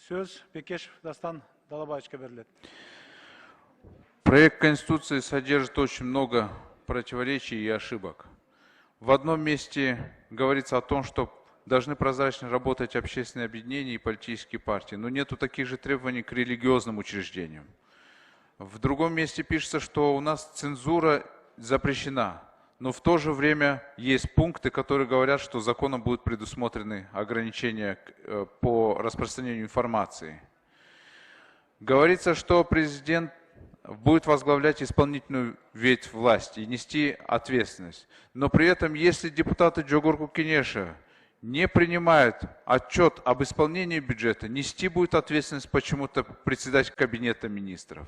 Söz Бекешев Дастан Далабаевичке берилет. Проект Конституции содержит очень много противоречий и ошибок. В одном месте говорится о том, что должны прозрачно работать общественные объединения и политические партии, но нету таких же требований к религиозным учреждениям. В другом месте пишется, что у нас цензура запрещена, но в то же время есть пункты, которые говорят, что законом будут предусмотрены ограничения по распространению информации. Говорится, что президент будет возглавлять исполнительную ветвь власти и нести ответственность. Но при этом, если депутаты Джогорку Кенеша не принимают отчет об исполнении бюджета, нести будет ответственность почему-то председатель кабинета министров.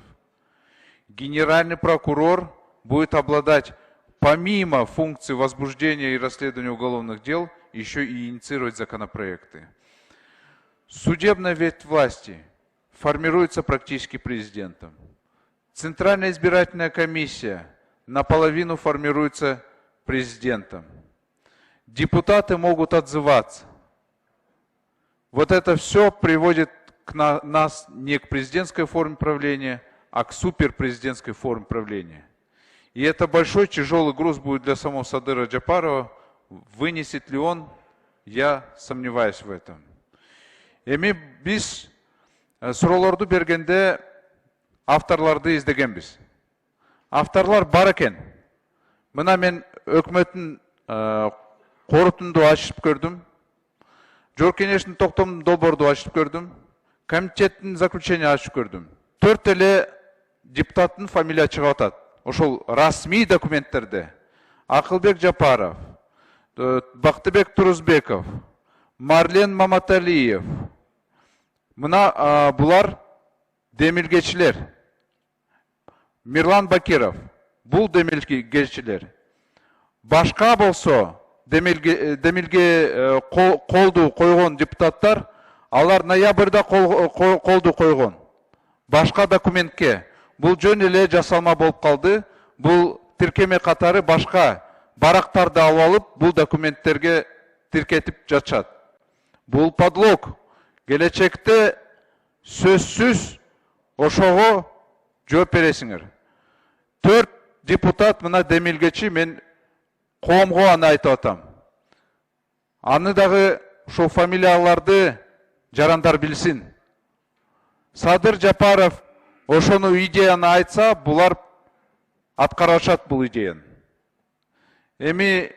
Генеральный прокурор будет обладать, помимо функции возбуждения и расследования уголовных дел, еще и инициировать законопроекты. Судебная ветвь власти формируется практически президентом. Центральная избирательная комиссия наполовину формируется президентом. Депутаты могут отзываться. Вот это все приводит нас не к президентской форме правления, а к суперпрезидентской форме правления. И это большой тяжелый груз будет для самого Садыра Джапарова. Вынесет ли он, я сомневаюсь в этом. Эми biz сұрауларды бергенде авторларды издегенбиз. Авторлар бар екен. Мына мен өкмөттүн корутунду ачып көрдүм. Жоркенештин токтом долбоорду ачып көрдүм. Комитеттин заключение ачып көрдүм. 4 эле депутаттын фамилия чыгып атат. Ошол расмий документтерде Акылбек Жапаров, Бактыбек Турузбеков, Марлен Маматалиев. Мына булар демилгечилер. Мирлан Бакиров. Бул демилгечилер. Башка болсо демилге колду койгон депутаттар, алар ноябрда колду койгон. Башка документке. Бул жөн эле жасалма болуп калды. Бул тиркеме катары башка барактарды алып алып, бул документтерге тиркетип жатышат. Бул подлог. Келечекте сөзсүз ошого жооп бересиңер. 4 депутат мына демилгечи, мен коомго аны айтып атам. Аны дагы ошол фамилияларды жарандар билсин. Садыр Жапаров ошону идеяны айтса, булар аткарышат бул идеяны. Эми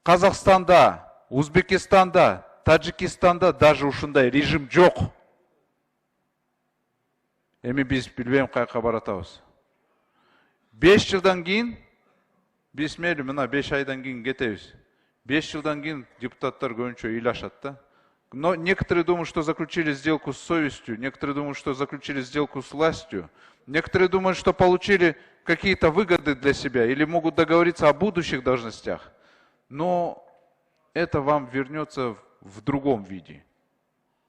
Казакстанда, Узбекистанда, Таджикистанда даже ушундай режим жок. Эми биз билбейм каяка баратабыз. 5 жылдан кийин, биз мейли мына 5 айдан кийин кетебиз. 5 жылдан кийин депутаттар көбүнчө ыйлашат да. Но некоторые думают, что заключили сделку с совестью, некоторые думают, что заключили сделку с властью, некоторые думают, что получили какие-то выгоды для себя или могут договориться о будущих должностях. Но это вам вернется в другом виде.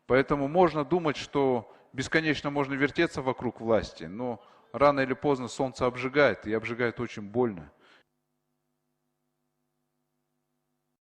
Поэтому можно думать, что бесконечно можно вертеться вокруг власти, но рано или поздно солнце обжигает, и обжигает очень больно.